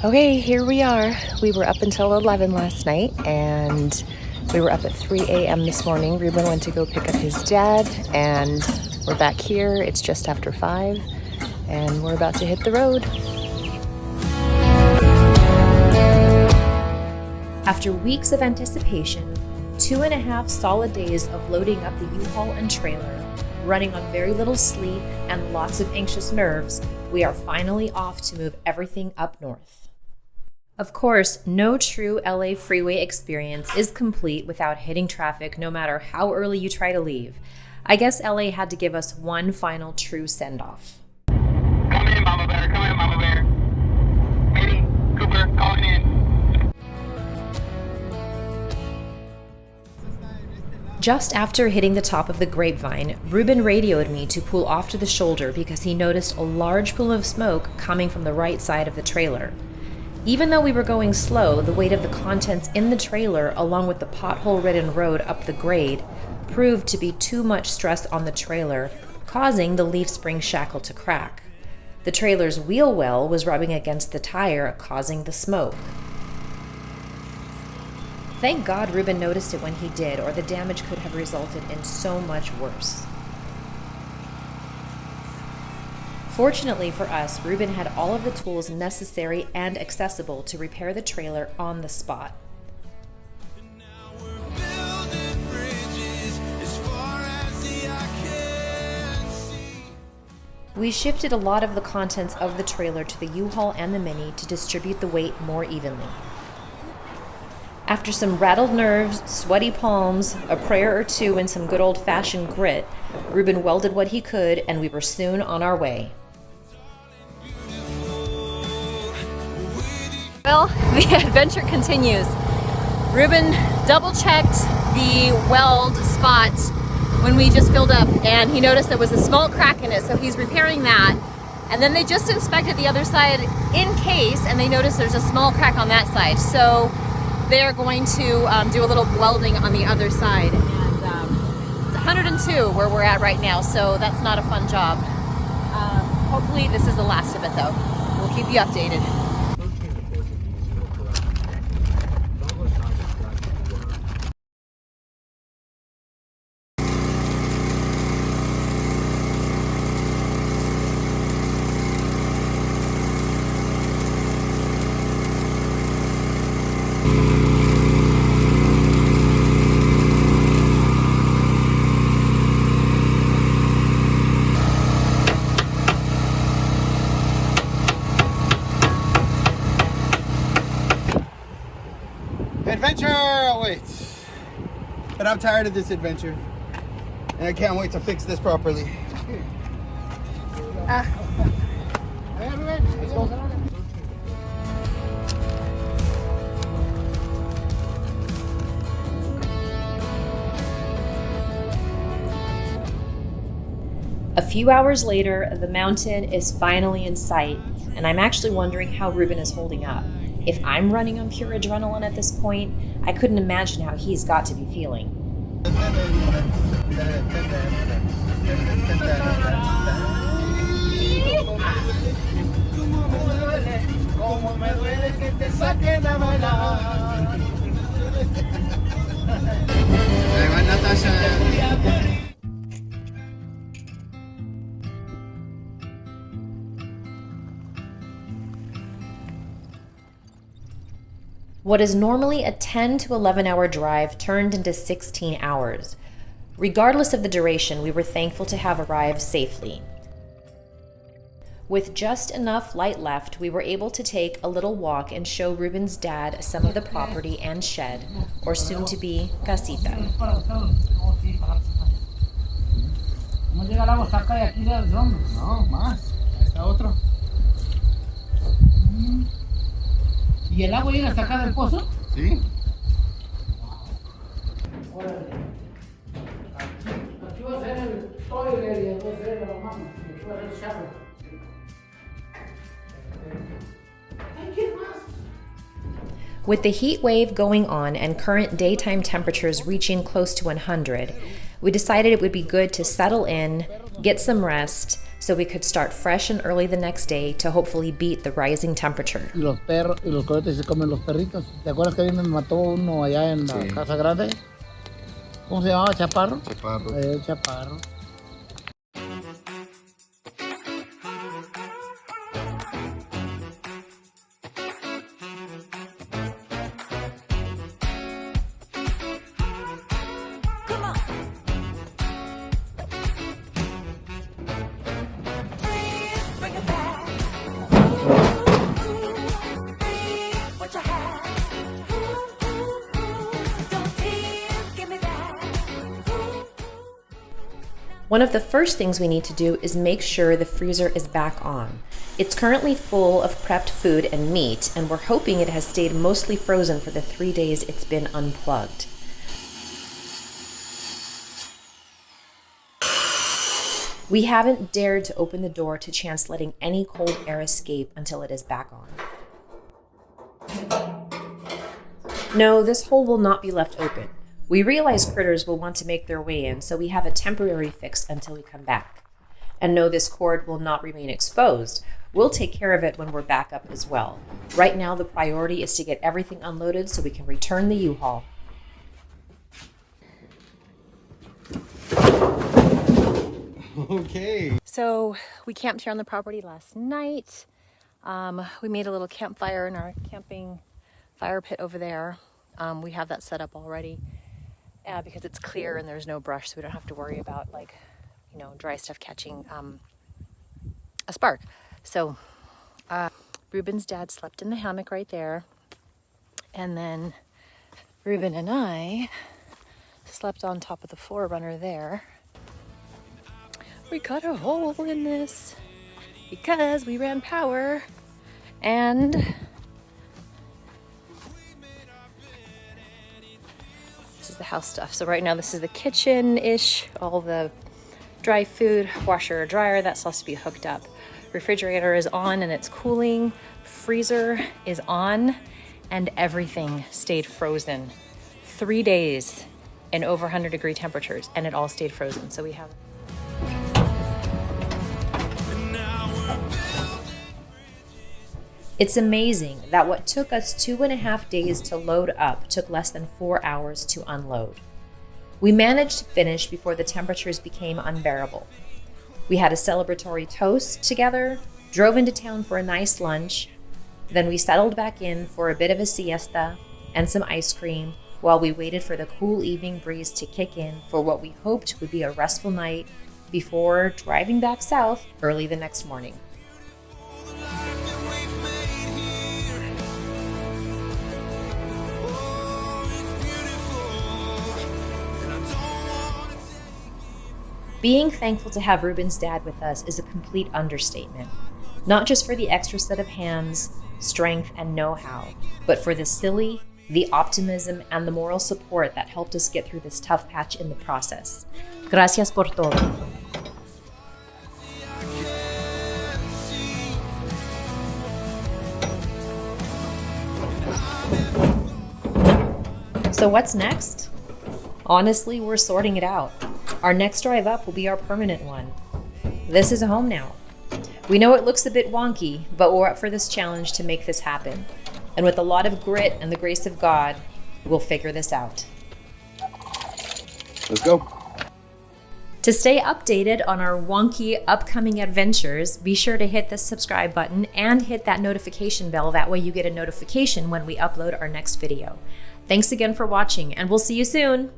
Okay, here we are. We were up until 11 last night, and we were up at 3 a.m. this morning. Ruben went to go pick up his dad, and we're back here. It's just after 5, and we're about to hit the road. After weeks of anticipation, 2.5 solid days of loading up the U-Haul and trailer, running on very little sleep and lots of anxious nerves, we are finally off to move everything up north. Of course, no true LA freeway experience is complete without hitting traffic, no matter how early you try to leave. I guess LA had to give us one final true send-off. Come in, Mama Bear. Come in, Mama Bear. Meeting, Cooper, calling in. Just after hitting the top of the Grapevine, Ruben radioed me to pull off to the shoulder because he noticed a large plume of smoke coming from the right side of the trailer. Even though we were going slow, the weight of the contents in the trailer, along with the pothole-ridden road up the grade, proved to be too much stress on the trailer, causing the leaf spring shackle to crack. The trailer's wheel well was rubbing against the tire, causing the smoke. Thank God Ruben noticed it when he did, or the damage could have resulted in so much worse. Fortunately for us, Ruben had all of the tools necessary and accessible to repair the trailer on the spot. We shifted a lot of the contents of the trailer to the U-Haul and the Mini to distribute the weight more evenly. After some rattled nerves, sweaty palms, a prayer or two, and some good old-fashioned grit, Ruben welded what he could, and we were soon on our way. Well, the adventure continues. Ruben double-checked the weld spot when we just filled up, and he noticed there was a small crack in it, so he's repairing that. And then they just inspected the other side in case, and they noticed there's a small crack on that side. So they're going to do a little welding on the other side. And it's 102 where we're at right now, so that's not a fun job. Hopefully this is the last of it, though. We'll keep you updated. Adventure awaits. But I'm tired of this adventure. And I can't wait to fix this properly. Hey, Ruben, let's go. A few hours later, the mountain is finally in sight, and I'm actually wondering how Ruben is holding up. If I'm running on pure adrenaline at this point, I couldn't imagine how he's got to be feeling. What is normally a 10 to 11 hour drive turned into 16 hours. Regardless of the duration, we were thankful to have arrived safely. With just enough light left, we were able to take a little walk and show Ruben's dad some of the property and shed, or soon-to-be casita. ¿Y el agua llega hasta acá del pozo? Sí. Aquí va a ser el toilet y después ser la mamá, y después el shower. With the heat wave going on and current daytime temperatures reaching close to 100, we decided it would be good to settle in, get some rest, so we could start fresh and early the next day to hopefully beat the rising temperature. Y los perros y los coyotes se comen los perritos. ¿Te acuerdas que a mí me mató uno allá en la casa grande? ¿Cómo se llamaba? ¿Chaparro? Chaparro. Chaparro. One of the first things we need to do is make sure the freezer is back on. It's currently full of prepped food and meat, and we're hoping it has stayed mostly frozen for the 3 days it's been unplugged. We haven't dared to open the door to chance letting any cold air escape until it is back on. No, this hole will not be left open. We realize critters will want to make their way in, so we have a temporary fix until we come back. And no, this cord will not remain exposed. We'll take care of it when we're back up as well. Right now, the priority is to get everything unloaded so we can return the U-Haul. Okay. So we camped here on the property last night. We made a little campfire in our camping fire pit over there. We have that set up already because it's clear and there's no brush, so we don't have to worry about dry stuff catching a spark. So Ruben's dad slept in the hammock right there, and then Ruben and I slept on top of the Forerunner there. We cut a hole in this because we ran power, and the house stuff. So right now this is the kitchen-ish, all the dry food, washer, dryer, that's supposed to be hooked up. Refrigerator is on and it's cooling. Freezer is on and everything stayed frozen. 3 days in over 100-degree temperatures and it all stayed frozen. So we have It's amazing that what took us 2.5 days to load up took less than 4 hours to unload. We managed to finish before the temperatures became unbearable. We had a celebratory toast together, drove into town for a nice lunch, then we settled back in for a bit of a siesta and some ice cream while we waited for the cool evening breeze to kick in for what we hoped would be a restful night before driving back south early the next morning. Being thankful to have Ruben's dad with us is a complete understatement, not just for the extra set of hands, strength, and know-how, but for the silly, the optimism, and the moral support that helped us get through this tough patch in the process. Gracias por todo. So what's next? Honestly, we're sorting it out. Our next drive up will be our permanent one. This is a home now. We know it looks a bit wonky, but we're up for this challenge to make this happen. And with a lot of grit and the grace of God, we'll figure this out. Let's go. To stay updated on our wonky upcoming adventures, be sure to hit the subscribe button and hit that notification bell. That way you get a notification when we upload our next video. Thanks again for watching, and we'll see you soon.